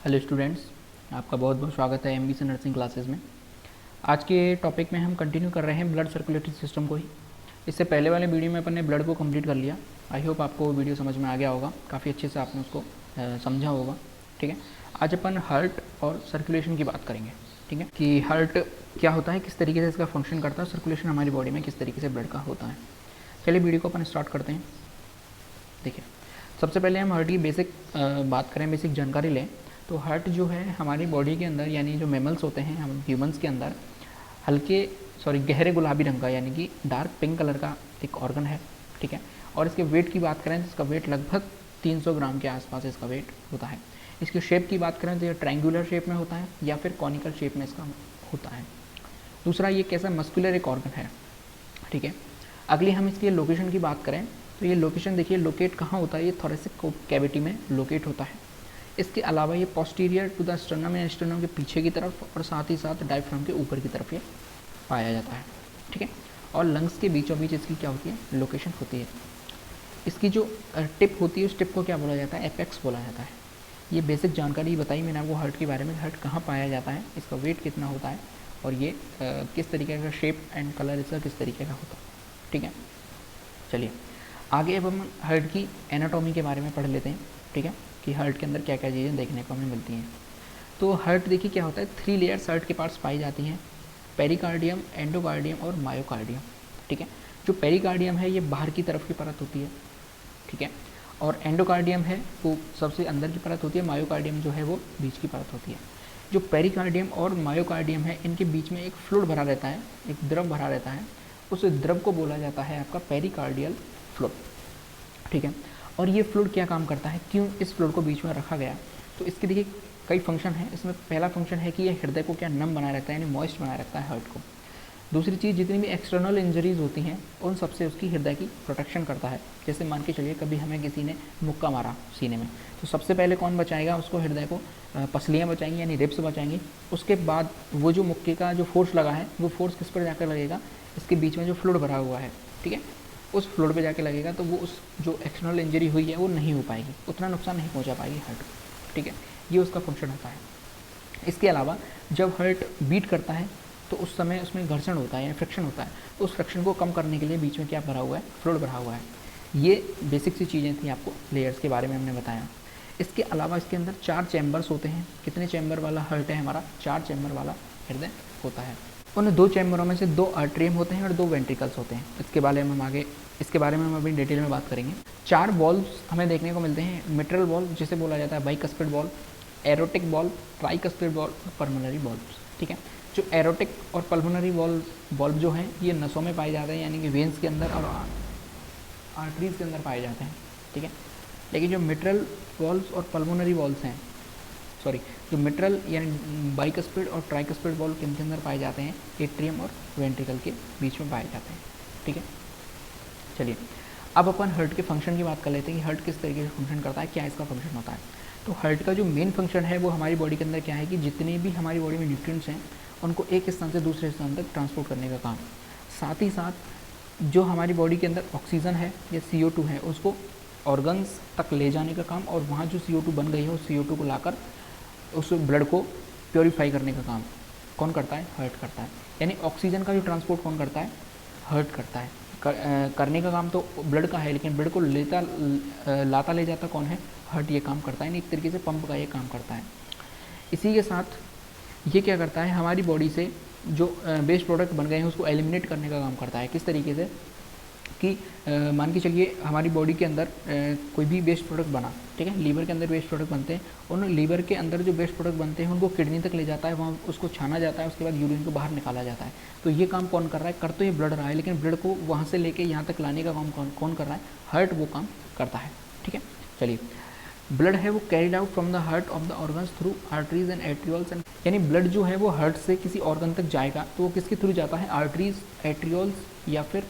Hello students, आपका बहुत बहुत स्वागत है एमबीसी नर्सिंग क्लासेस में। आज के टॉपिक में हम कंटिन्यू कर रहे हैं ब्लड सर्कुलेटरी सिस्टम को ही। इससे पहले वाले वीडियो में अपन ने ब्लड को कंप्लीट कर लिया। आई होप आपको वो वीडियो समझ में आ गया होगा, काफ़ी अच्छे से आपने उसको समझा होगा। ठीक है, आज अपन हार्ट और सर्कुलेशन की बात करेंगे। ठीक है, कि हार्ट क्या होता है, किस तरीके से इसका फंक्शन करता है, सर्कुलेशन हमारी बॉडी में किस तरीके से ब्लड का होता है। चलिए वीडियो को अपन स्टार्ट करते हैं। देखिए, सबसे पहले हम हार्ट की बेसिक बात करें, बेसिक जानकारी लें तो हार्ट जो है हमारी बॉडी के अंदर, यानी जो मेमल्स होते हैं हम ह्यूमंस के अंदर, गहरे गुलाबी रंग का यानी कि डार्क पिंक कलर का एक ऑर्गन है। ठीक है, और इसके वेट की बात करें तो इसका वेट लगभग 300 ग्राम के आसपास इसका वेट होता है। इसकी शेप की बात करें तो ये ट्रायंगुलर शेप में होता है या फिर कॉनिकल शेप में इसका होता है। दूसरा, ये कैसा मस्कुलर एक ऑर्गन है। ठीक है, अगली हम इसकी लोकेशन की बात करें तो ये लोकेशन देखिए लोकेट कहाँ होता है, ये थोरेसिक कैविटी में लोकेट होता है। इसके अलावा ये पोस्टीरियर टू द स्टर्नम या स्टर्नम के पीछे की तरफ और साथ ही साथ डायफ्राम के ऊपर की तरफ ये पाया जाता है। ठीक है, और लंग्स के बीचों बीच इसकी क्या होती है, लोकेशन होती है। इसकी जो टिप होती है उस टिप को क्या बोला जाता है, एपेक्स बोला जाता है। ये बेसिक जानकारी बताई मैंने आपको हार्ट के बारे में, हार्ट कहाँ पाया जाता है, इसका वेट कितना होता है और ये किस तरीके का शेप एंड कलर इसका किस तरीके का होता है। ठीक है, चलिए आगे अब हम हार्ट की एनाटॉमी के बारे में पढ़ लेते हैं। ठीक है, कि हार्ट के अंदर क्या क्या चीज़ें देखने को हमें मिलती हैं। तो हार्ट देखिए क्या होता है, 3 लेयर्स हार्ट के पार्ट्स पाई जाती हैं, पेरिकार्डियम, एंडोकार्डियम और मायोकार्डियम। ठीक है, जो पेरिकार्डियम है ये बाहर की तरफ की परत होती है। ठीक है, और एंडोकार्डियम है वो सबसे अंदर की परत होती है, मायोकार्डियम जो है वो बीच की परत होती है। जो पेरिकार्डियम और मायोकार्डियम है इनके बीच में एक फ्लूइड भरा रहता है, एक द्रव भरा रहता है, उस द्रव को बोला जाता है आपका पेरिकार्डियल फ्लूइड। ठीक है, और ये फ्लूइड क्या काम करता है, क्यों इस फ्लूइड को बीच में रखा गया, तो इसके देखिए कई फंक्शन है। इसमें पहला फंक्शन है कि ये हृदय को क्या नम बनाए रखता है, यानी मॉइस्ट बनाए रखता है हार्ट को। दूसरी चीज़, जितनी भी एक्सटर्नल इंजरीज होती हैं उन सबसे उसकी हृदय की प्रोटेक्शन करता है। जैसे मान के चलिए कभी हमें किसी ने मुक्का मारा सीने में, तो सबसे पहले कौन बचाएगा उसको, हृदय को पसलियाँ बचाएंगी यानी रिब्स बचाएंगी। उसके बाद वो जो मुक्के का जो फोर्स लगा है वो फोर्स किस पर जाकर लगेगा, इसके बीच में जो फ्लूइड भरा हुआ है, ठीक है, उस फ्लूइड पे जाके लगेगा, तो वो उस जो एक्सटर्नल इंजरी हुई है वो नहीं हो पाएगी, उतना नुकसान नहीं पहुंचा पाएगी हार्ट को। ठीक है, ये उसका फंक्शन होता है। इसके अलावा जब हार्ट बीट करता है तो उस समय उसमें घर्षण होता है या फ्रिक्शन होता है, तो उस फ्रिक्शन को कम करने के लिए बीच में क्या भरा हुआ है, फ्लूइड भरा हुआ है। ये बेसिक सी चीज़ें थी, आपको लेयर्स के बारे में हमने बताया। इसके अलावा इसके अंदर 4 चैम्बर्स होते हैं। कितने चैम्बर वाला हार्ट है हमारा, 4 चैम्बर वाला हृदय होता है। उन 2 चैम्बरों में से 2 आर्टरियम होते हैं और 2 वेंट्रिकल्स होते हैं। इसके बारे में हम अभी डिटेल में बात करेंगे। 4 वॉल्व्स हमें देखने को मिलते हैं। मिट्रल वॉल्व जिसे बोला जाता है bicuspid valve, aortic valve, tricuspid valve और पल्मोनरी वॉल्व। ठीक है, जो एरोटिक और पल्मोनरी वॉल्व जो हैं ये नसों में पाए जाते हैं, यानी कि वेन्स के अंदर और आर्टरीज के अंदर पाए जाते हैं। ठीक है, लेकिन जो मिट्रल वॉल्व्स और पल्मोनरी वॉल्व्स हैं, जो मिट्रल यानी बाइकस्पिड और ट्राइकस्पिड वॉल्व किनके अंदर पाए जाते हैं, एट्रियम और वेंट्रिकल के बीच में पाए जाते हैं। ठीक है, चलिए अब अपन हार्ट के फंक्शन की बात कर लेते हैं कि हार्ट किस तरीके से फंक्शन करता है, क्या इसका फंक्शन होता है। तो हार्ट का जो मेन फंक्शन है वो हमारी बॉडी के अंदर क्या है कि जितने भी हमारी बॉडी में न्यूट्रिएंट्स हैं उनको एक स्थान से दूसरे स्थान तक ट्रांसपोर्ट करने का काम, साथ ही साथ जो हमारी बॉडी के अंदर ऑक्सीजन है या CO2 है उसको ऑर्गन्स तक ले जाने का काम, और वहाँ जो CO2 बन गई है उस CO2 को लाकर उस ब्लड को प्योरीफाई करने का काम कौन करता है, हार्ट करता है। यानी ऑक्सीजन का जो ट्रांसपोर्ट कौन करता है, हार्ट करता है। करने का काम तो ब्लड का है, लेकिन ब्लड को लाता ले जाता कौन है, हार्ट ये काम करता है। यानी एक तरीके से पंप का ये काम करता है। इसी के साथ ये क्या करता है, हमारी बॉडी से जो वेस्ट प्रोडक्ट बन गए हैं उसको एलिमिनेट करने का काम करता है। किस तरीके से कि मान के चलिए हमारी बॉडी के अंदर कोई भी वेस्ट प्रोडक्ट बना, ठीक है, लीवर के अंदर वेस्ट प्रोडक्ट बनते हैं, उन लीवर के अंदर जो वेस्ट प्रोडक्ट बनते हैं उनको किडनी तक ले जाता है, वहाँ उसको छाना जाता है, उसके बाद यूरिन को बाहर निकाला जाता है। तो ये काम कौन कर रहा है, कर तो ये ब्लड रहा है, लेकिन ब्लड को वहाँ से लेके यहाँ तक लाने का काम कौन कर रहा है, हार्ट वो काम करता है। ठीक है, चलिए ब्लड है वो carried out from the heart of the organs through arteries and arterioles and, यानी ब्लड जो है वो हार्ट से किसी ऑर्गन तक जाएगा तो वो किसके थ्रू जाता है, आर्टरीज, एट्रियोल्स या फिर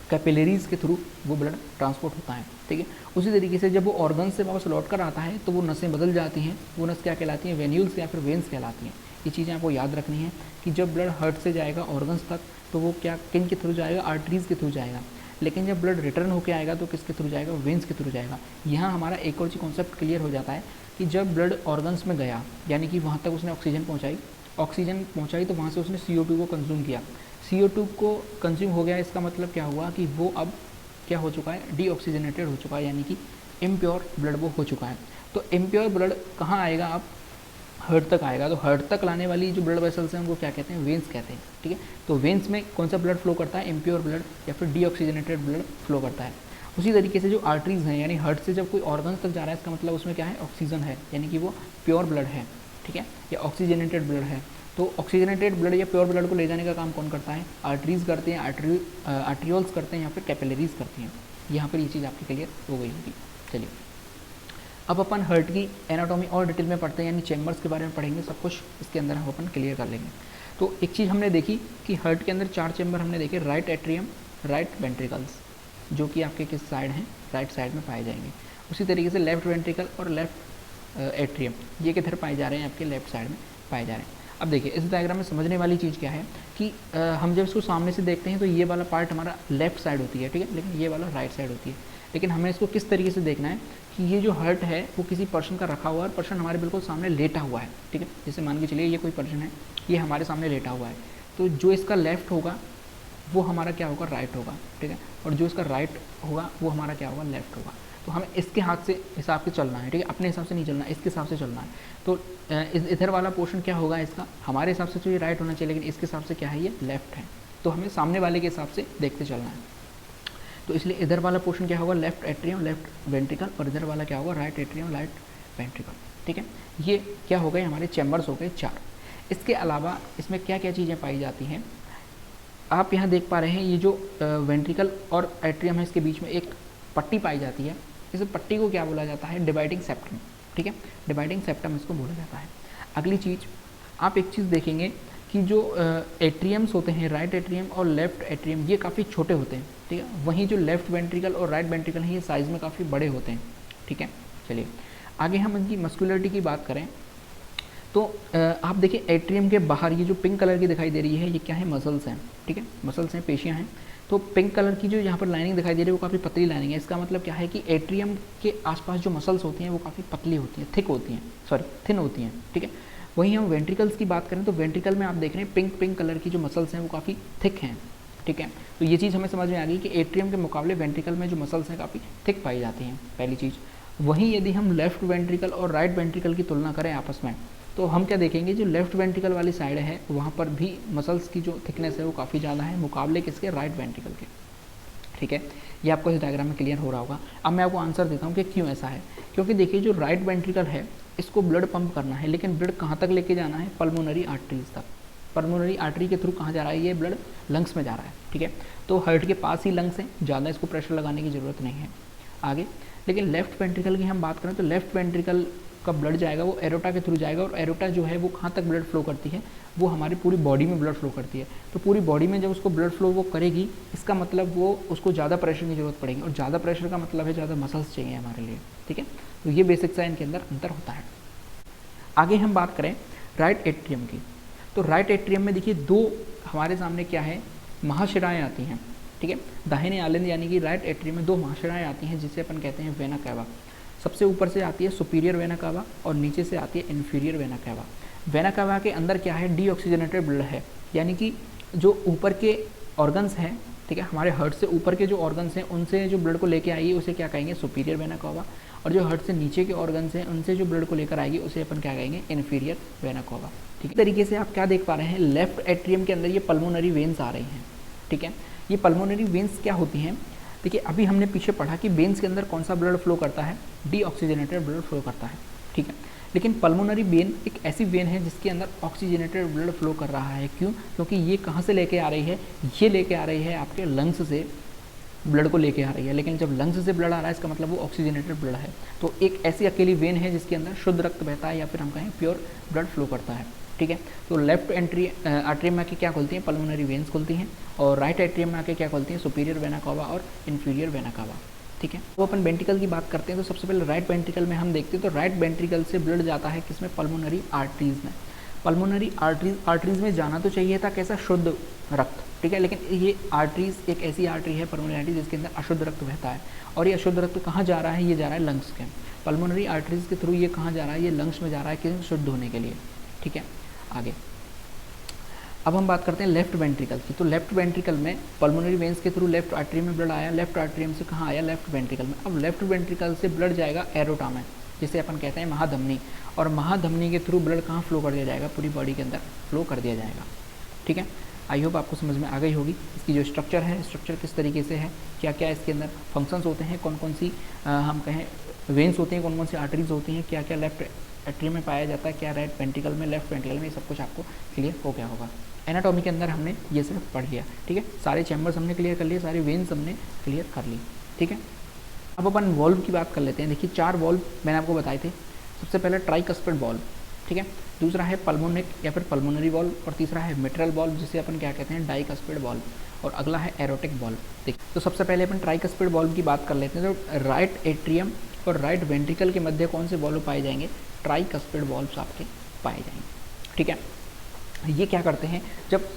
कैपिलरीज के थ्रू वो ब्लड ट्रांसपोर्ट होता है। ठीक है, उसी तरीके से जब वो ऑर्गन से वापस लौट कर आता है तो वो नसें बदल जाती हैं, वो नस क्या कहलाती हैं, वेन्यूल्स या फिर वेन्स कहलाती हैं। ये चीज़ें आपको याद रखनी है कि जब ब्लड हार्ट से जाएगा ऑर्गन्स तक तो वो क्या किन के थ्रू जाएगा, आर्टरीज के थ्रू जाएगा, लेकिन जब ब्लड रिटर्न होकर आएगा तो किसके थ्रू जाएगा, वेन्स के थ्रू जाएगा। यहाँ हमारा एक और चीज़ कॉन्सेप्ट क्लियर हो जाता है कि जब ब्लड ऑर्गन्स में गया, यानी कि वहाँ तक उसने ऑक्सीजन पहुँचाई तो वहाँ से उसने CO2 को कंज्यूम किया। CO2 को कंज्यूम हो गया, इसका मतलब क्या हुआ कि वो अब क्या हो चुका है, डीऑक्सीजनेटेड हो चुका है, यानी कि इम्प्योर ब्लड वो हो चुका है। तो इम्प्योर ब्लड कहाँ आएगा, अब हार्ट तक आएगा। तो हार्ट तक लाने वाली जो ब्लड वेसल्स हैं उनको क्या कहते हैं, वेंस कहते हैं, ठीक है। तो वेंस में कौन सा ब्लड फ्लो करता है, इम्प्योर ब्लड या फिर डीऑक्सीजनेटेड ब्लड फ्लो करता है। उसी तरीके से जो आर्टरीज हैं, यानी हार्ट से जब कोई ऑर्गन तक जा रहा है, इसका मतलब उसमें क्या है, ऑक्सीजन है, यानी कि वो प्योर ब्लड है, ठीक है, या ऑक्सीजनेटेड ब्लड है। तो ऑक्सीजनेटेड ब्लड या प्योर ब्लड को ले जाने का काम कौन करता है, आर्टरीज करते हैं, आर्ट्रियोल्स करते हैं या फिर कैपिलरीज करती हैं। यहाँ पर ये चीज़ आपकी क्लियर हो गई होगी। चलिए अब अपन हार्ट की एनाटॉमी और डिटेल में पढ़ते हैं, यानी चैम्बर्स के बारे में पढ़ेंगे, सब कुछ इसके अंदर हम अपन क्लियर कर लेंगे। तो एक चीज़ हमने देखी कि हार्ट के अंदर 4 चैम्बर हमने देखे, राइट एट्रियम, राइट वेंट्रिकल्स, जो कि आपके किस साइड हैं, राइट साइड में पाए जाएंगे। उसी तरीके से लेफ्ट वेंट्रिकल और लेफ्ट एट्रियम ये किधर पाए जा रहे हैं, आपके लेफ्ट साइड में पाए जा रहे हैं। अब देखिए इस डायग्राम में समझने वाली चीज़ क्या है कि हम जब इसको सामने से देखते हैं तो ये वाला पार्ट हमारा लेफ्ट साइड होती है, ठीक है, लेकिन ये वाला राइट साइड होती है। लेकिन हमें इसको किस तरीके से देखना है कि ये जो हार्ट है वो किसी पर्सन का रखा हुआ है, पर्सन हमारे बिल्कुल सामने लेटा हुआ है, ठीक है। जैसे मान के चलिए ये कोई पर्सन है, ये हमारे सामने लेटा हुआ है, तो जो इसका लेफ्ट होगा वो हमारा क्या होगा, राइट होगा, ठीक है, और जो इसका राइट होगा वो हमारा क्या होगा, लेफ्ट होगा। तो हमें इसके हाथ से हिसाब से चलना है, ठीक है, अपने हिसाब से नहीं चलना, इसके हिसाब से चलना है। तो इधर वाला पोर्शन क्या होगा इसका, हमारे हिसाब से तो ये राइट होना चाहिए, लेकिन इसके हिसाब से क्या है, ये लेफ्ट है। तो हमें सामने वाले के हिसाब से देखते चलना है। तो इसलिए इधर वाला पोर्शन क्या होगा, लेफ्ट एट्रियम, लेफ्ट वेंट्रिकल, और इधर वाला क्या होगा, राइट एट्रियम, राइट वेंट्रिकल, ठीक है। ये क्या हो गए, हमारे चैम्बर्स हो गए 4। इसके अलावा इसमें क्या क्या चीज़ें पाई जाती हैं, आप यहाँ देख पा रहे हैं, ये जो वेंट्रिकल और एट्रियम है इसके बीच में एक पट्टी पाई जाती है। इस पट्टी को क्या बोला जाता है, डिवाइडिंग सेप्टम, ठीक है, डिवाइडिंग सेप्टम इसको बोला जाता है। अगली चीज़ आप एक चीज़ देखेंगे कि जो एट्रियम्स होते हैं, राइट एट्रियम और लेफ्ट एट्रियम, ये काफ़ी छोटे होते हैं, ठीक है। वहीं जो लेफ्ट वेंट्रिकल और राइट वेंट्रिकल हैं ये साइज़ में काफ़ी बड़े होते हैं, ठीक है। चलिए आगे हम इनकी मस्कुलरिटी की बात करें तो आप देखिए एट्रियम के बाहर ये जो पिंक कलर की दिखाई दे रही है, ये क्या है, मसल्स हैं, ठीक है, मसल्स हैं, पेशियाँ हैं। तो पिंक कलर की जो यहाँ पर लाइनिंग दिखाई दे रही है वो काफ़ी पतली लाइनिंग है। इसका मतलब क्या है कि एट्रियम के आसपास जो मसल्स होती हैं वो काफ़ी पतली होती हैं, थिन होती हैं, ठीक है। वहीं हम वेंट्रिकल्स की बात करें तो वेंट्रिकल में आप देख रहे हैं पिंक कलर की जो मसल्स हैं वो काफ़ी थिक हैं, ठीक है। तो ये चीज़ हमें समझ में आ गई कि एट्रियम के मुकाबले वेंट्रिकल में जो मसल्स हैं काफ़ी थिक पाई जाती हैं, पहली चीज़। वहीं यदि हम लेफ्ट वेंट्रिकल और राइट वेंट्रिकल की तुलना करें आपस में, तो हम क्या देखेंगे, जो लेफ्ट वेंट्रिकल वाली साइड है वहाँ पर भी मसल्स की जो थिकनेस है वो काफ़ी ज़्यादा है मुकाबले किसके, राइट वेंट्रिकल के, ठीक है। ये आपको इस डायग्राम में क्लियर हो रहा होगा। अब मैं आपको आंसर देता हूँ कि क्यों ऐसा है। क्योंकि देखिए जो राइट वेंट्रिकल है इसको ब्लड पंप करना है, लेकिन ब्लड कहाँ तक लेके जाना है, पल्मोनरी आर्टरीज तक। पल्मोनरी आर्टरी के थ्रू कहाँ जा रहा है, ये ब्लड लंग्स में जा रहा है, ठीक है। तो हार्ट के पास ही लंग्स हैं, ज़्यादा इसको प्रेशर लगाने की ज़रूरत नहीं है आगे। लेकिन लेफ्ट वेंट्रिकल की हम बात करें तो लेफ्ट वेंट्रिकल का ब्लड जाएगा वो एरोटा के थ्रू जाएगा, और एरोटा जो है वो कहाँ तक ब्लड फ्लो करती है, वो हमारी पूरी बॉडी में ब्लड फ्लो करती है। तो पूरी बॉडी में जब उसको ब्लड फ्लो वो करेगी, इसका मतलब वो उसको ज़्यादा प्रेशर की ज़रूरत पड़ेगी, और ज़्यादा प्रेशर का मतलब है ज़्यादा मसल्स चाहिए हमारे लिए, ठीक है। तो ये बेसिक सा इनके अंदर अंतर होता है। आगे हम बात करें राइट एट्रियम की, तो राइट एट्रियम में देखिए दो हमारे सामने क्या है, महाशिराएँ आती हैं, ठीक है। दाहिने आलिंद यानी कि राइट एट्रियम में दो महाशिराएँ आती हैं जिसे अपन कहते हैं वेना कैवा। सबसे ऊपर से आती है सुपीरियर वेना कावा और नीचे से आती है inferior vena cava. Vena cava के अंदर क्या है, डीऑक्सीजनेटेड ब्लड है, यानी कि जो ऊपर के ऑर्गन्स हैं, ठीक है, हमारे हार्ट से ऊपर के जो ऑर्गन्स हैं उनसे जो ब्लड को लेकर आएगी उसे क्या कहेंगे, सुपीरियर वेना कावा, और जो हार्ट से नीचे के ऑर्गन्स हैं उनसे जो ब्लड को लेकर आएगी उसे अपन क्या कहेंगे, इन्फीरियर वेना कावा, ठीक है। तरीके से आप क्या देख पा रहे हैं, लेफ्ट एट्रियम के अंदर ये पल्मोनरी वेन्स आ रही हैं, ठीक है। ये पल्मोनरी वेन्स क्या होती हैं, देखिए अभी हमने पीछे पढ़ा कि वेन्स के अंदर कौन सा ब्लड फ्लो करता है, डीऑक्सीजनेटेड ब्लड फ्लो करता है, ठीक है। लेकिन पल्मोनरी वेन एक ऐसी वेन है जिसके अंदर ऑक्सीजनेटेड ब्लड फ्लो कर रहा है। क्यों? क्योंकि ये कहाँ से लेके आ रही है, ये लेके आ रही है आपके लंग्स से ब्लड को लेके आ रही है। लेकिन जब लंग्स से ब्लड आ रहा है इसका मतलब वो ऑक्सीजनेटेड ब्लड है। तो एक ऐसी अकेली वेन है जिसके अंदर शुद्ध रक्त बहता है या फिर हम कहें प्योर ब्लड फ्लो करता है, ठीक है। तो लेफ्ट आर्टरियम में आके क्या खुलती हैं, पल्मोनरी वेन्स खुलती हैं, और राइट आर्टरियम में आके क्या खुलती हैं, सुपीरियर वेना कावा और इन्फीरियर वेना कावा, ठीक है। तो अपन वेंट्रिकल की बात करते हैं तो सबसे पहले राइट वेंट्रिकल में हम देखते हैं तो राइट वेंट्रिकल से ब्लड जाता है किसमें, पल्मोनरी आर्टरीज में। पल्मोनरी आर्टरीज में जाना तो चाहिए था कैसा, शुद्ध रक्त, ठीक है। लेकिन ये आर्टरीज एक ऐसी आर्टरी है पल्मोनरी आर्टरी जिसके अंदर अशुद्ध रक्त बहता है, और ये अशुद्ध रक्त कहाँ जा रहा है, ये जा रहा है लंग्स के। पल्मोनरी आर्टरीज के थ्रू ये कहाँ जा रहा है, ये लंग्स में जा रहा है कि शुद्ध होने के लिए, ठीक है। आगे अब हम बात करते हैं लेफ्ट वेंट्रिकल की। तो लेफ्ट वेंट्रिकल में पल्मोनरी वेंस के थ्रू लेफ्ट आर्टरी में ब्लड आया, लेफ्ट आर्टरियम से कहाँ आया, लेफ्ट वेंट्रिकल में। अब लेफ्ट वेंट्रिकल से ब्लड जाएगा एरोटा में, जिसे अपन कहते हैं महाधमनी, और महाधमनी के थ्रू ब्लड कहाँ फ्लो कर दिया जाएगा, पूरी बॉडी के अंदर फ्लो कर दिया जाएगा, ठीक है। आई होप आपको समझ में आ गई होगी इसकी जो स्ट्रक्चर है, स्ट्रक्चर किस तरीके से है, क्या क्या इसके अंदर फंक्शंस होते हैं, कौन कौन सी हम कहें वेंस होते हैं, कौन कौन सी आर्टरीज होती हैं, क्या क्या लेफ्ट आर्टरी में पाया जाता है, क्या राइट वेंट्रिकल में, लेफ्ट वेंट्रिकल में, ये सब कुछ आपको क्लियर हो गया होगा। एनाटॉमी के अंदर हमने ये सिर्फ पढ़ लिया, ठीक है। सारे चैम्बर्स हमने क्लियर कर लिए, सारे वेन्स हमने क्लियर कर ली, ठीक है। अब अपन वॉल्व की बात कर लेते हैं। देखिए 4 वॉल्व मैंने आपको बताए थे। सबसे पहले ट्राइकस्पिड वॉल्व, ठीक है, दूसरा है पल्मोनिक या फिर पल्मोनरी वॉल्व, और तीसरा है मिट्रल वॉल्व जिसे अपन क्या कहते हैं, डाइकस्पिड वॉल्व, और अगला है एरोटिक वॉल्व। देखिए तो सबसे पहले अपन ट्राइकस्पिड वॉल्व की बात कर लेते हैं। तो राइट एट्रियम और राइट वेंट्रिकल के मध्य कौन से वॉल्व पाए जाएंगे, ट्राइकस्पिड वॉल्व्स आपके पाए जाएंगे, ठीक है। ये क्या करते हैं, जब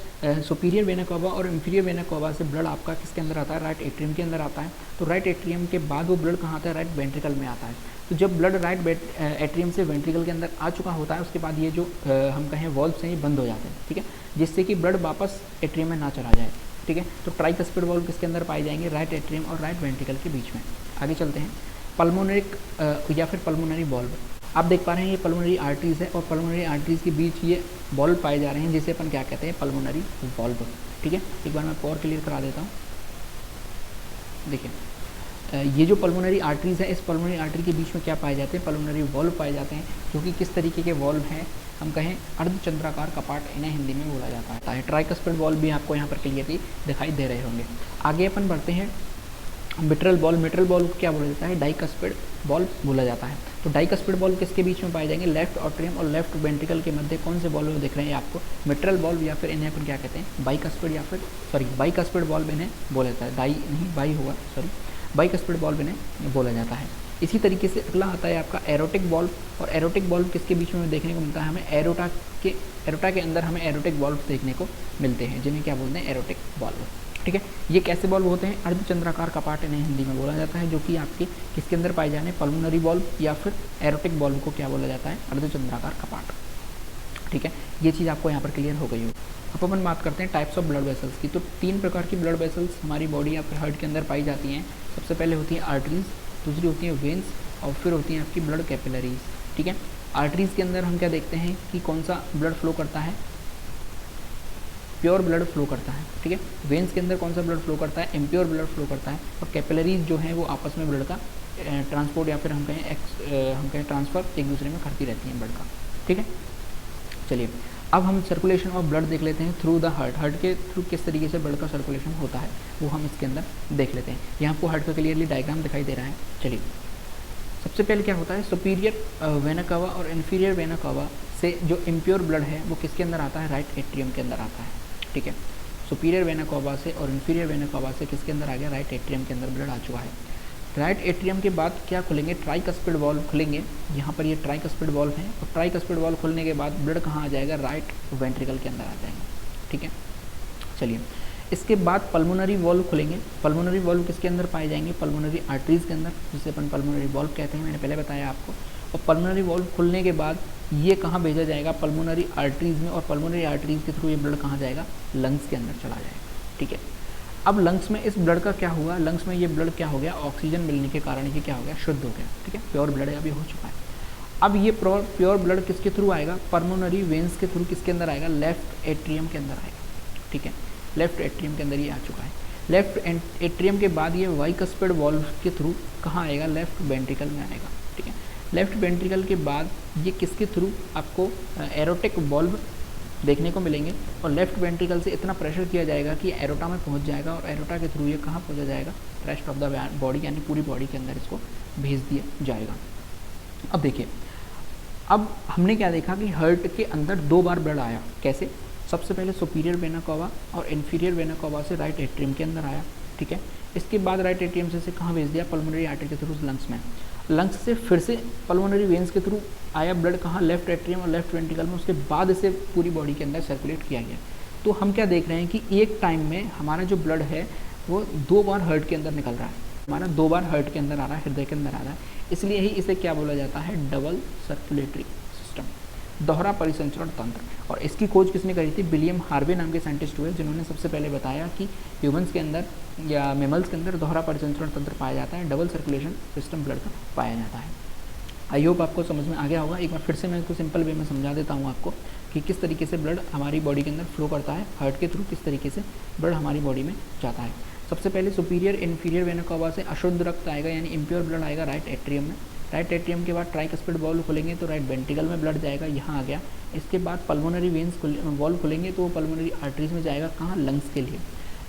सुपीरियर वेना कावा और इंफीरियर वेना कावा से ब्लड आपका किसके अंदर आता है, राइट एट्रियम के अंदर आता है। तो राइट एट्रियम के बाद वो ब्लड कहाँ आता है, राइट वेंट्रिकल में आता है। तो जब ब्लड राइट एट्रियम से वेंट्रिकल के अंदर आ चुका होता है, उसके बाद ये जो हम कहें वॉल्व्स हैं ये बंद हो जाते हैं, ठीक है, जिससे कि ब्लड वापस एट्रियम में ना चला जाए, ठीक है। तो ट्राइकस्पिड वॉल्व किसके अंदर पाए जाएंगे, राइट एट्रियम और राइट वेंट्रिकल के बीच में। आगे चलते हैं, पल्मोनरिक या फिर पल्मोनरी वॉल्व। आप देख पा रहे हैं ये पल्मोनरी आर्टरीज है, और पल्मोनरी आर्टरीज के बीच ये वॉल्व पाए जा रहे हैं, जिसे अपन क्या कहते हैं, पल्मोनरी वॉल्व, ठीक है। एक बार मैं और क्लियर करा देता हूँ। देखिए ये जो पल्मोनरी आर्टरीज है, इस पल्मोनरी आर्टरी के बीच में क्या पाए जाते हैं, पल्मोनरी वॉल्व पाए जाते हैं, जो कि किस तरीके के वॉल्व हैं, हम कहें अर्धचंद्राकार कपाट इन्हें हिंदी में बोला जाता है। ट्राइकस्पिड वॉल्व भी आपको यहाँ पर क्लियरली दिखाई दे रहे होंगे। आगे अपन बढ़ते हैं, मिट्रल वॉल्व। मिट्रल वॉल्व को क्या बोला जाता है, डाइकस्पिड वॉल्व बोला जाता है। तो डाइकस्पिड वॉल्व किसके बीच में पाए जाएंगे, लेफ्ट आर्टरियम और लेफ्ट वेंट्रिकल के मध्य कौन से वॉल्व दिख रहे हैं आपको, मिट्रल वॉल्व, या फिर इन्हें अपन क्या कहते हैं, बाइकस्पिड, या फिर सॉरी बाइकस्पिड वॉल्व इन्हें बोला जाता है, डाई नहीं बाई होगा, सॉरी बाइकस्पिड वॉल्व इन्हें बोला जाता है। इसी तरीके से अगला आता है आपका एरोटिक वॉल्व, और एरोटिक वॉल्व किसके बीच में देखने को मिलता है, हमें एरोटा के अंदर हमें एरोटिक वॉल्व देखने को मिलते हैं, जिन्हें क्या बोलते हैं, एरोटिक वॉल्व, ठीक है। ये कैसे वॉल्व होते हैं, अर्धचंद्राकार कपाट इन्हें हिंदी में बोला जाता है, जो कि आपके किसके अंदर पाए जाने, पल्मोनरी वॉल्व या फिर एरोटिक वॉल्व को क्या बोला जाता है, अर्धचंद्राकार कपाट, ठीक है। ये चीज़ आपको यहाँ पर क्लियर हो गई हो। अब अपन बात करते हैं टाइप्स ऑफ ब्लड वेसल्स की। तो 3 प्रकार की ब्लड वेसल्स हमारी बॉडी या फिर हार्ट के अंदर पाई जाती हैं। सबसे पहले होती है आर्टरीज, दूसरी होती है वेन्स, और फिर होती हैं आपकी ब्लड कैपिलरीज, ठीक है। आर्टरीज के अंदर हम क्या देखते हैं कि कौन सा ब्लड फ्लो करता है, प्योर ब्लड फ्लो करता है, ठीक है। वेन्स के अंदर कौन सा ब्लड फ्लो करता है, इम्प्योर ब्लड फ्लो करता है। और कैपिलरीज जो हैं वो आपस में ब्लड का ट्रांसपोर्ट या फिर हम कहें ट्रांसफ़र एक दूसरे में करती रहती हैं ब्लड का, ठीक है। चलिए अब हम सर्कुलेशन ऑफ ब्लड देख लेते हैं थ्रू द हार्ट। हार्ट के थ्रू किस तरीके से ब्लड का सर्कुलेशन होता है वो हम इसके अंदर देख लेते हैं। यहाँ आपको हार्ट का क्लियरली डायग्राम दिखाई दे रहा है। चलिए सबसे पहले क्या होता है, सुपीरियर वेना कावा और इन्फीरियर वेना कावा से जो इम्प्योर ब्लड है वो किसके अंदर आता है, राइट एट्रियम के अंदर आता है, ठीक है। सुपीरियर वेना कावा से और इन्फीरियर वेना कावा से किसके अंदर आ गया, राइट एट्रियम के अंदर ब्लड आ चुका है। राइट एट्रियम के बाद क्या खुलेंगे, ट्राइकस्पिड वॉल्व खुलेंगे। यहाँ पर ये ट्राइकस्पिड वॉल्व हैं, और ट्राइकस्पिड वॉल्व खुलने के बाद ब्लड कहाँ आ जाएगा, राइट वेंट्रिकल के अंदर आ जाएंगे, ठीक है। चलिए इसके बाद पल्मोनरी वॉल्व खुलेंगे। पल्मोनरी वॉल्व किसके अंदर पाए जाएंगे, पल्मोनरी आर्टरीज के अंदर, जिसे अपन पल्मोनरी वॉल्व कहते हैं, मैंने पहले बताया आपको। और पल्मोनरी वॉल्व खुलने के बाद ये कहाँ भेजा जाएगा, पल्मोनरी आर्टरीज में, और पल्मोनरी आर्टरीज के थ्रू ये ब्लड कहाँ जाएगा, लंग्स के अंदर चला जाएगा, ठीक है। अब लंग्स में इस ब्लड का क्या हुआ, लंग्स में ये ब्लड क्या हो गया, ऑक्सीजन मिलने के कारण ये क्या हो गया, शुद्ध हो गया, ठीक है। प्योर ब्लड अभी हो चुका है। अब ये प्योर ब्लड किसके थ्रू आएगा, पल्मोनरी वेन्स के थ्रू किसके अंदर आएगा, लेफ्ट एट्रियम के अंदर आएगा, ठीक है। लेफ्ट एट्रियम के अंदर ये आ चुका है। लेफ्ट एट्रियम के बाद ये बाइकस्पिड वॉल्व के थ्रू कहाँ आएगा, लेफ्ट वेंट्रिकल में आएगा, ठीक है। लेफ्ट वेंट्रिकल के बाद ये किसके थ्रू आपको एरोटिक वॉल्व देखने को मिलेंगे, और लेफ्ट वेंट्रिकल से इतना प्रेशर किया जाएगा कि एरोटा में पहुंच जाएगा, और एरोटा के थ्रू ये कहाँ पहुंचा जाएगा, रेस्ट ऑफ द बॉडी यानी पूरी बॉडी के अंदर इसको भेज दिया जाएगा। अब देखिए, अब हमने क्या देखा कि हार्ट के अंदर 2 बार ब्लड आया। कैसे, सबसे पहले सुपीरियर वेना कावा और इन्फीरियर वेना कावा से राइट एट्रियम के अंदर आया, ठीक है। इसके बाद राइट एट्रियम से कहाँ भेज दिया, पल्मोनरी आर्टरी के थ्रू लंग्स में। लंग्स से फिर से पल्मोनरी वेन्स के थ्रू आया ब्लड कहाँ, लेफ्ट एट्रियम और लेफ्ट वेंट्रिकल में। उसके बाद इसे पूरी बॉडी के अंदर सर्कुलेट किया गया। तो हम क्या देख रहे हैं कि एक टाइम में हमारा जो ब्लड है वो 2 बार हार्ट के अंदर निकल रहा है, हमारा 2 बार हार्ट के अंदर आ रहा है, हृदय के अंदर आ रहा है, इसलिए ही इसे क्या बोला जाता है, डबल सर्कुलेटरी सिस्टम, दोहरा परिसंचरण तंत्र। और इसकी खोज किसने करी थी, विलियम हार्वे नाम के साइंटिस्ट हुए, जिन्होंने सबसे पहले बताया कि ह्यूमंस के अंदर या मेमल्स के अंदर दोहरा परिसंचरण तंत्र पाया जाता है, डबल सर्कुलेशन सिस्टम ब्लड का पाया जाता है। आई होप आपको समझ में आ गया होगा। एक बार फिर से मैं इसको सिंपल वे में समझा देता हूँ आपको कि किस तरीके से ब्लड हमारी बॉडी के अंदर फ्लो करता है, हार्ट के थ्रू किस तरीके से ब्लड हमारी बॉडी में जाता है। सबसे पहले सुपीरियर इन्फीरियर वेना कावा से अशुद्ध रक्त आएगा, यानी इम्प्योर ब्लड आएगा राइट एट्रियम में। राइट एट्रियम के बाद ट्राइकस्पिड वॉल्व खुलेंगे तो राइट वेंट्रिकल में ब्लड जाएगा, यहाँ आ गया। इसके बाद पल्मोनरी वेन्स वॉल्व खुलेंगे तो वो पल्मोनरी आर्टरीज में जाएगा, कहाँ, लंग्स के लिए।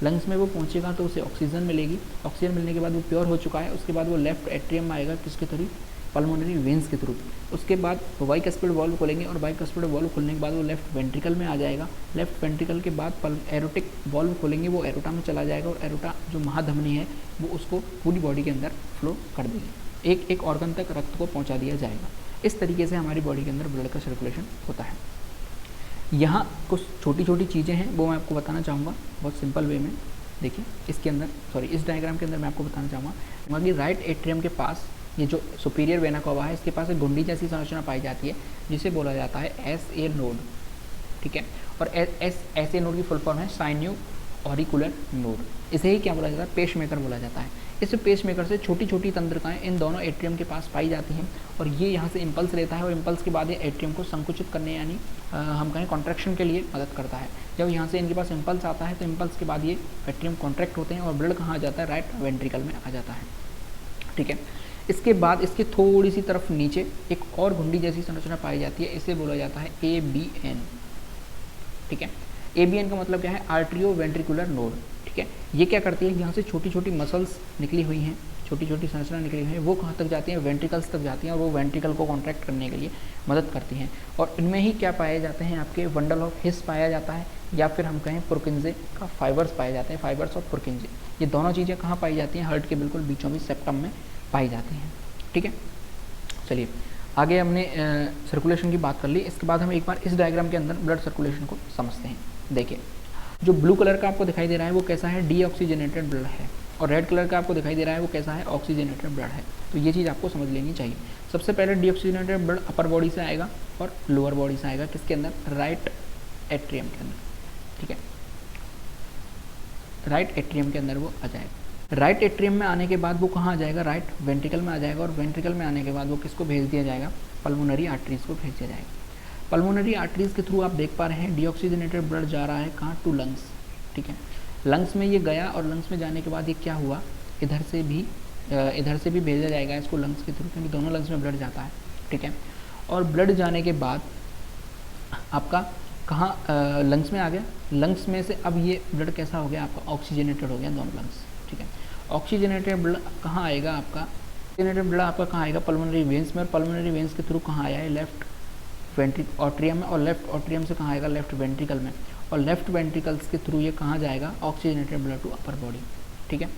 लंग्स में वो पहुँचेगा तो उसे ऑक्सीजन मिलेगी, ऑक्सीजन मिलने के बाद वो प्योर हो चुका है। उसके बाद वो लेफ्ट एट्रियम में आएगा, किसके थ्रू, पल्मोनरी वेन्स के थ्रू। उसके बाद बाइकस्पिड वॉल्व खोलेंगे और बाइकस्पिड वॉल्व खुलने के बाद वो लेफ्ट वेंट्रिकल में आ जाएगा। लेफ्ट वेंट्रिकल के बाद एरोटिक वॉल्व खोलेंगे, वो एरोटा में चला जाएगा और एरोटा जो महाधमनी है वो उसको पूरी बॉडी के अंदर फ्लो कर देगी, एक एक ऑर्गन तक रक्त को पहुंचा दिया जाएगा। इस तरीके से हमारी बॉडी के अंदर ब्लड का सर्कुलेशन होता है। यहाँ कुछ छोटी छोटी चीज़ें हैं वो मैं आपको बताना चाहूँगा बहुत सिंपल वे में। देखिए इसके अंदर इस डायग्राम के अंदर मैं आपको बताना चाहूँगा कि राइट एट्रियम के पास ये जो सुपीरियर वेना कावा है, इसके पास एक गुंडी जैसी संरचना पाई जाती है जिसे बोला जाता है SA नोड, ठीक है। और SA नोड की फुल फॉर्म है साइन्यू ऑरिकुलर नोड। इसे ही क्या बोला जाता है, पेसमेकर बोला जाता है। इस पेसमेकर से छोटी छोटी तंत्रिकाएं इन दोनों एट्रियम के पास पाई जाती हैं और ये यहाँ से इम्पल्स लेता है और इम्पल्स के बाद ये एट्रियम को संकुचित करने यानी हम कहें कॉन्ट्रैक्शन के लिए मदद करता है। जब यहाँ से इनके पास इम्पल्स आता है तो इम्पल्स के बाद ये एट्रियम कॉन्ट्रैक्ट होते हैं और ब्लड कहाँ आ जाता है, राइट वेंट्रिकल में आ जाता है, ठीक है। इसके बाद इसके थोड़ी सी तरफ नीचे एक और घुंडी जैसी संरचना पाई जाती है, इसे बोला जाता है ABN, ठीक है। ABN का मतलब क्या है, आर्ट्रियो वेंट्रिकुलर नोड, ठीक है। ये क्या करती है, यहाँ से छोटी छोटी मसल्स निकली हुई हैं, छोटी छोटी संरचना निकली हुई है, वो कहाँ तक जाती हैं, वेंट्रिकल्स तक जाती हैं और वो वेंट्रिकल को कॉन्ट्रैक्ट करने के लिए मदद करती हैं। और इनमें ही क्या पाए जाते हैं, आपके बंडल ऑफ हिस पाया जाता है या फिर हम कहें पुरकिंजे का फाइबर्स पाए जाते हैं, फाइबर्स ऑफ पुरकिंजे। ये दोनों चीज़ें कहाँ पाई जाती हैं, हार्ट के बिल्कुल बीचों बीच सेप्टम में पाई जाती हैं, ठीक है। चलिए आगे हमने सर्कुलेशन की बात कर ली। इसके बाद हम एक बार इस डायग्राम के अंदर ब्लड सर्कुलेशन को समझते हैं। देखिए जो ब्लू कलर का आपको दिखाई दे रहा है वो कैसा है, डीऑक्सीजनेटेड ब्लड है, और रेड कलर का आपको दिखाई दे रहा है वो कैसा है, ऑक्सीजनेटेड ब्लड है। तो ये चीज़ आपको समझ लेनी चाहिए। सबसे पहले डीऑक्सीजनेटेड ब्लड अपर बॉडी से आएगा और लोअर बॉडी से आएगा, किसके अंदर, राइट एट्रियम के अंदर, ठीक है। राइट एट्रियम के अंदर वो आ जाएगा। राइट एट्रियम में आने के बाद वो कहाँ आ जाएगा, राइट वेंट्रिकल में आ जाएगा और वेंट्रिकल में आने के बाद वो किसको भेज दिया जाएगा, पल्मोनरी आर्टरीज को भेज दिया जाएगा। पल्मोनरी आर्टरीज के थ्रू आप देख पा रहे हैं डीऑक्सीजनेटेड ब्लड जा रहा है कहाँ, टू लंग्स, ठीक है। लंग्स में ये गया और लंग्स में जाने के बाद ये क्या हुआ, इधर से भी भेजा जाएगा इसको लंग्स के थ्रू, क्योंकि दोनों लंग्स में ब्लड जाता है, ठीक है। और ब्लड जाने के बाद आपका कहाँ, लंग्स में आ गया। लंग्स में से अब ये ब्लड कैसा हो गया आपका, ऑक्सीजनेटेड हो गया दोनों लंग्स, ठीक है। ऑक्सीजनेटेड ब्लड कहाँ आएगा आपका, ऑक्सीजनेटेड ब्लड आपका कहाँ आएगा, पल्मोनरी वेन्स में, और पल्मोनरी वेन्स के थ्रू कहाँ आया है, लेफ्ट ऑट्रियम में, और लेफ्ट ऑट्रियम से कहाँ आएगा, लेफ्ट वेंट्रिकल में, और लेफ्ट वेंट्रिकल्स के थ्रू ये कहाँ जाएगा, oxygenated blood to upper body, ठीक है।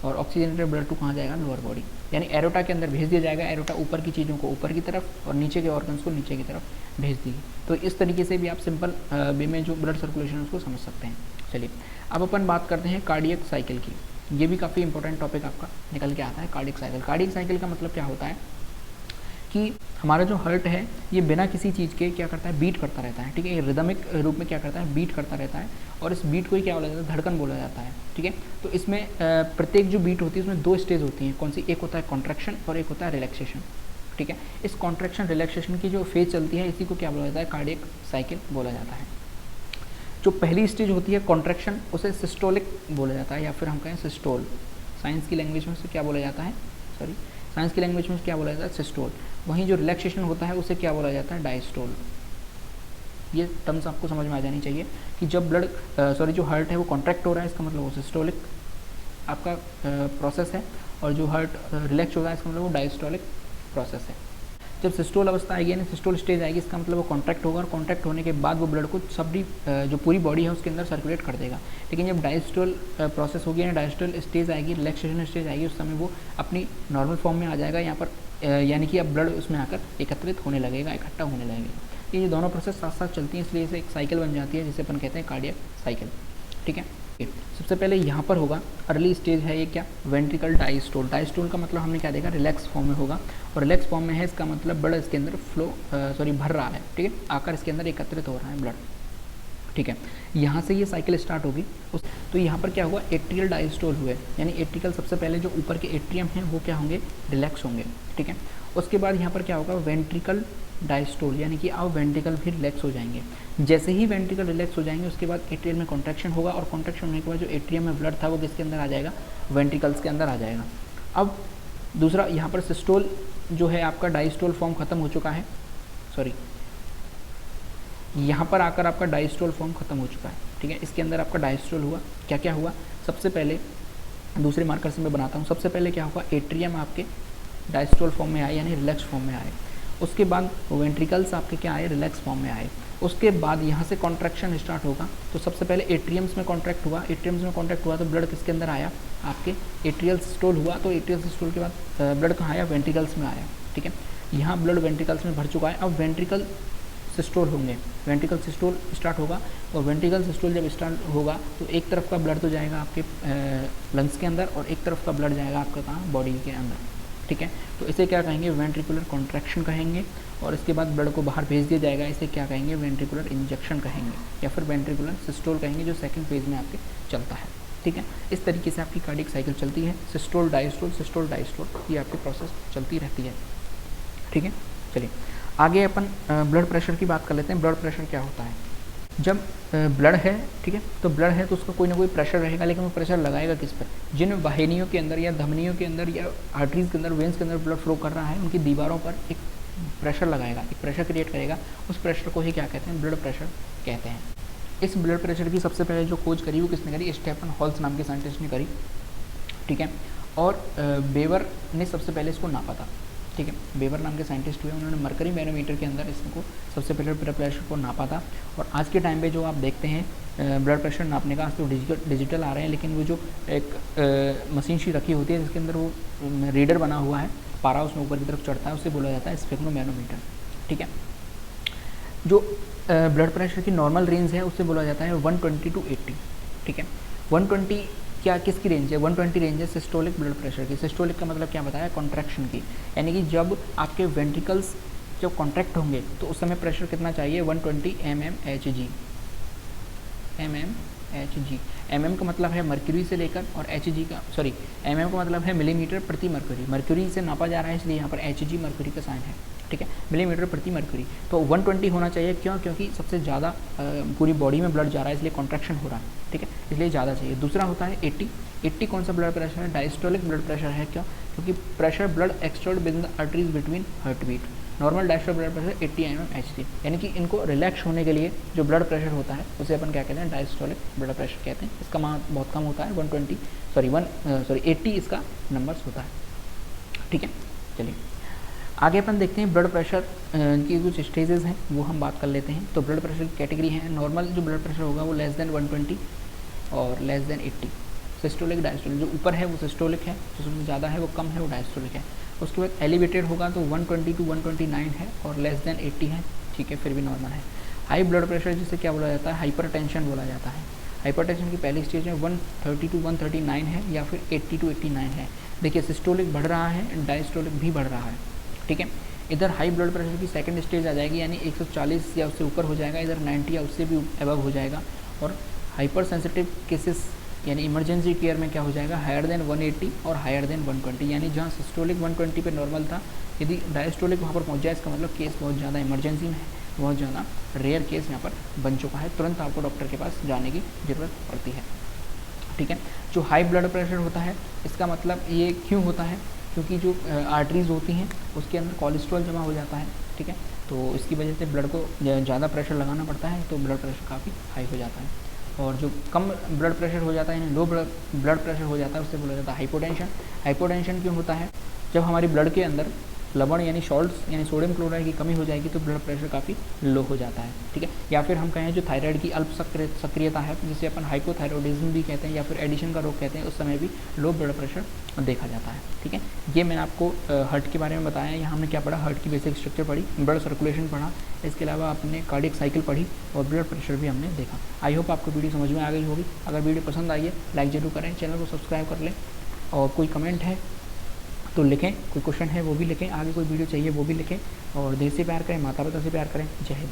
और ऑक्सीजनेटेड ब्लड टू कहाँ जाएगा, लोअर बॉडी, यानी एरोटा के अंदर भेज दिया जाएगा। एरोटा ऊपर की चीज़ों को ऊपर की तरफ और नीचे के ऑर्गन्स को नीचे की तरफ भेज देगी। तो इस तरीके से भी आप सिंपल वे में जो ब्लड सर्कुलेशन है उसको समझ सकते हैं। चलिए अब अपन बात करते हैं कार्डियक साइकिल की। ये भी काफ़ी इंपॉर्टेंट टॉपिक आपका निकल के आता है, कार्डियक साइकिल। कार्डियक साइकिल का मतलब क्या होता है कि हमारा जो हार्ट है ये बिना किसी चीज़ के क्या करता है, बीट करता रहता है, ठीक है। ये रिदमिक रूप में क्या करता है, बीट करता रहता है, और इस बीट को ही क्या बोला जाता है, धड़कन बोला जाता है, ठीक है। तो इसमें प्रत्येक जो बीट होती है उसमें 2 स्टेज होती हैं, कौन सी, एक होता है कॉन्ट्रैक्शन और एक होता है रिलैक्सेशन, ठीक है। इस कॉन्ट्रैक्शन रिलैक्सेशन की जो फेज चलती है इसी को क्या बोला जाता है, कार्डियक साइकिल बोला जाता है। जो पहली स्टेज होती है कॉन्ट्रैक्शन, उसे सिस्टोलिक बोला जाता है, या फिर हम कहें सिस्टोल। साइंस की लैंग्वेज में से क्या बोला जाता है, साइंस की लैंग्वेज में क्या बोला जाता है, सिस्टोल। वहीं जो रिलैक्सेशन होता है उसे क्या बोला जाता है, डायस्टोल। ये टर्म्स आपको समझ में आ जानी चाहिए कि जब ब्लड जो हार्ट है वो कॉन्ट्रैक्ट हो रहा है इसका मतलब वो सिस्टोलिक आपका प्रोसेस है, और जो हार्ट रिलैक्स हो रहा है इसका मतलब वो डायस्टोलिक प्रोसेस है। जब सिस्टोल अवस्था आएगी यानी सिस्टोल स्टेज आएगी, इसका मतलब वो कॉन्ट्रैक्ट होगा, और कॉन्ट्रैक्ट होने के बाद वो ब्लड को सभी जो पूरी बॉडी है उसके अंदर सर्कुलेट कर देगा। लेकिन जब डायस्टोल प्रोसेस होगी यानी डायस्टोल स्टेज आएगी, रिलैक्सेशन स्टेज आएगी, उस समय वो अपनी नॉर्मल फॉर्म में आ जाएगा यहाँ पर, यानी कि अब ब्लड उसमें आकर एकत्रित होने लगेगा, इकट्ठा होने लगेगा। ये दोनों प्रोसेस साथ साथ चलती हैं, इसलिए इसे एक साइकिल बन जाती है जिसे अपन कहते हैं कार्डियक साइकिल, ठीक है। सबसे पहले यहाँ पर होगा अर्ली स्टेज है ये क्या, वेंट्रिकल डायस्टोल। डायस्टोल का मतलब हमने क्या देखा, रिलैक्स फॉर्म में होगा, और रिलैक्स फॉर्म में है इसका मतलब ब्लड इसके अंदर भर रहा है, ठीक है, आकर इसके अंदर एकत्रित हो रहा है ब्लड, ठीक है। यहाँ से ये साइकिल स्टार्ट होगी तो यहाँ पर क्या हुआ, एट्रियल डायस्टोल हुए, यानी एट्रिकल सबसे पहले जो ऊपर के एट्रियम हैं वो क्या होंगे, रिलैक्स होंगे, ठीक है। उसके बाद यहाँ पर क्या होगा, वेंट्रिकल डायस्टोल, यानी कि अब वेंट्रिकल भी रिलैक्स हो जाएंगे। जैसे ही वेंट्रिकल रिलैक्स हो जाएंगे उसके बाद एट्रियल में कॉन्ट्रैक्शन होगा, और कॉन्ट्रैक्शन होने के बाद जो एट्रियम में ब्लड था वो किसके अंदर आ जाएगा, वेंट्रिकल्स के अंदर आ जाएगा। अब दूसरा यहाँ पर सिस्टोल जो है आपका, डायस्टोल फॉर्म खत्म हो चुका है, सॉरी यहाँ पर आकर आपका डायस्टोल फॉर्म खत्म हो चुका है, ठीक है। इसके अंदर आपका डायस्टोल हुआ, क्या क्या हुआ, सबसे पहले दूसरे मार्कर से मैं बनाता हूँ। सबसे पहले क्या हुआ, एट्रियम आपके डायस्टोल फॉर्म में आए, यानी रिलैक्स फॉर्म में आए। उसके बाद वेंट्रिकल्स आपके क्या आए, रिलैक्स फॉर्म में आए। उसके बाद यहाँ से कॉन्ट्रैक्शन स्टार्ट होगा, तो सबसे पहले एट्रियम्स में कॉन्ट्रैक्ट हुआ, एट्रियम्स में कॉन्ट्रैक्ट हुआ तो ब्लड किसके अंदर आया, आपके एट्रियल सिस्टोल हुआ, तो एट्रियल सिस्टोल के बाद ब्लड कहाँ आया, वेंट्रिकल्स में आया, ठीक है। यहाँ ब्लड वेंट्रिकल्स में भर चुका है, अब वेंट्रिकल सिस्टोल होंगे, वेंट्रिकल सिस्टोल स्टार्ट होगा, और वेंट्रिकल सिस्टोल जब स्टार्ट होगा तो एक तरफ का ब्लड तो जाएगा आपके लंग्स के अंदर, और एक तरफ का ब्लड जाएगा आपका कहाँ, बॉडी के अंदर, ठीक है। तो इसे क्या कहेंगे, वेंट्रिकुलर कॉन्ट्रैक्शन कहेंगे, और इसके बाद ब्लड को बाहर भेज दिया जाएगा, इसे क्या कहेंगे, वेंट्रिकुलर इंजेक्शन कहेंगे, या फिर वेंट्रिकुलर सिस्टोल कहेंगे, जो सेकंड फेज में आपके चलता है, ठीक है। इस तरीके से आपकी कार्डियक साइकिल चलती है, सिस्टोल डायस्टोल, ये आपकी प्रोसेस चलती रहती है, ठीक है। चलिए आगे अपन ब्लड प्रेशर की बात कर लेते हैं। ब्लड प्रेशर क्या होता है, जब ब्लड है, ठीक है, तो ब्लड है तो उसका कोई ना कोई प्रेशर रहेगा, लेकिन वो प्रेशर लगाएगा किस पर, जिन वाहिनियों के अंदर या धमनियों के अंदर या आर्टरीज के अंदर, वेंस के अंदर ब्लड फ्लो कर रहा है, उनकी दीवारों पर एक प्रेशर लगाएगा, एक प्रेशर क्रिएट करेगा, उस प्रेशर को ही क्या कहते हैं, ब्लड प्रेशर कहते हैं। इस ब्लड प्रेशर की सबसे पहले जो खोज करी वो किसने करी, स्टेफन हॉल्स नाम के साइंटिस्ट ने करी, ठीक है, और बेवर ने सबसे पहले इसको नापा था, ठीक है। बेवर नाम के साइंटिस्ट हुए, उन्होंने मरकरी मैनोमीटर के अंदर इसको सबसे पहले ब्लड प्रेशर को नापा था। और आज के टाइम पे जो आप देखते हैं ब्लड प्रेशर नापने का, आज तो डिजिटल आ रहे हैं, लेकिन वो जो एक मशीन सी रखी होती है जिसके अंदर वो रीडर बना हुआ है, पारा उसमें ऊपर की तरफ चढ़ता है, उसे बोला जाता है स्फेग्नो मैनोमीटर, ठीक है। जो ब्लड प्रेशर की नॉर्मल रेंज है उससे बोला जाता है 120 to 80, ठीक है। 120 क्या किसकी रेंज है, 120 रेंज है सिस्टोलिक ब्लड प्रेशर की। सिस्टोलिक का मतलब क्या बताया, कॉन्ट्रैक्शन की, यानी कि जब आपके वेंट्रिकल्स जब कॉन्ट्रैक्ट होंगे तो उस समय प्रेशर कितना चाहिए, 120 mmHg। mm का मतलब है मर्क्यूरी से लेकर, और Hg का mm का मतलब है मिलीमीटर प्रति मर्क्यूरी, मर्क्यूरी से नापा जा रहा है इसलिए यहाँ पर Hg मर्क्यूरी का साइन है, ठीक है, मिलीमीटर प्रति मर्क्यूरी। तो 120 होना चाहिए, क्यों, क्योंकि सबसे ज़्यादा पूरी बॉडी में ब्लड जा रहा है इसलिए कॉन्ट्रैक्शन हो रहा है, ठीक है, इसलिए ज़्यादा चाहिए। दूसरा होता है 80 कौन सा ब्लड प्रेशर है, डायस्टोलिक ब्लड प्रेशर है, क्यों, क्योंकि pressure blood exerted with the arteries between heart beat. Normal diastolic blood pressure 80 mmHg, यानी कि इनको रिलैक्स होने के लिए जो ब्लड प्रेशर होता है उसे अपन क्या कहते हैं, डायस्टोलिक ब्लड प्रेशर कहते हैं। इसका मान बहुत कम होता है, 80 इसका नंबर्स होता है, ठीक है। चलिए आगे अपन देखते हैं ब्लड प्रेशर की कुछ स्टेजेस हैं, वो हम बात कर लेते हैं। तो ब्लड प्रेशर की कैटेगरी है, नॉर्मल जो ब्लड प्रेशर होगा वो लेस देन 120 और लेस देन 80। सिस्टोलिक डायस्टोलिक, जो ऊपर है वो सिस्टोलिक है, जो सबसे ज़्यादा है वो कम है, वो डायस्टोलिक है। उसके बाद एलिवेटेड होगा तो 120 to 129 है, और लेस देन 80 है, ठीक है, फिर भी नॉर्मल है। हाई ब्लड प्रेशर जिसे क्या बोला जाता है, हाइपरटेंशन बोला जाता है। हाइपरटेंशन की पहली स्टेज में 130 to 139 है, या फिर 80 to 89 है। देखिए सिस्टोलिक बढ़ रहा है, डायस्टोलिक भी बढ़ रहा है, ठीक है। इधर हाई ब्लड प्रेशर की सेकंड स्टेज आ जाएगी, यानी 140 या उससे ऊपर हो जाएगा, इधर 90 या उससे भी अबव हो जाएगा। और हाइपर सेंसिटिव केसेस यानी इमरजेंसी केयर में क्या हो जाएगा, हायर देन 180 और हायर देन 120, यानी जहाँ सिस्टोलिक 120 पे नॉर्मल था, यदि डायस्टोलिक वहाँ पर पहुँच जाए इसका मतलब केस बहुत ज़्यादा इमरजेंसी में है, बहुत ज़्यादा रेयर केस यहाँ पर बन चुका है, तुरंत आपको डॉक्टर के पास जाने की ज़रूरत पड़ती है, ठीक है। जो हाई ब्लड प्रेशर होता है इसका मतलब ये क्यों होता है, क्योंकि जो आर्टरीज होती हैं उसके अंदर कोलेस्ट्रॉल जमा हो जाता है, ठीक है, तो इसकी वजह से ब्लड को ज़्यादा प्रेशर लगाना पड़ता है, तो ब्लड प्रेशर काफ़ी हाई हो जाता है। और जो कम ब्लड प्रेशर हो जाता है, यानी लो ब्लड प्रेशर हो जाता है, उससे बोला जाता है हाइपोटेंशन। हाइपोटेंशन क्यों होता है, जब हमारी ब्लड के अंदर लवण यानी सॉल्ट्स यानी सोडियम क्लोराइड की कमी हो जाएगी तो ब्लड प्रेशर काफ़ी लो हो जाता है, ठीक है। या फिर हम कहें जो थायराइड की अल्प सक्रियता है, जिसे अपन हाइपोथायरॉयडिज्म भी कहते हैं या फिर एडिशन का रोग कहते हैं, उस समय भी लो ब्लड प्रेशर देखा जाता है, ठीक है। ये मैंने आपको हार्ट के बारे में बताया। यहाँ हमने क्या पढ़ा, हार्ट की बेसिक स्ट्रक्चर पढ़ी, ब्लड सर्कुलेशन पढ़ा, इसके अलावा आपने कार्डियक साइकिल पढ़ी और ब्लड प्रेशर भी हमने देखा। आई होप आपको वीडियो समझ में आ गई होगी। अगर वीडियो पसंद आई है लाइक जरूर करें, चैनल को सब्सक्राइब कर लें और कोई कमेंट है तो लिखें, कोई क्वेश्चन है वो भी लिखें, आगे कोई वीडियो चाहिए वो भी लिखें और देश से प्यार करें, माता पिता से प्यार करें। जय हिंद।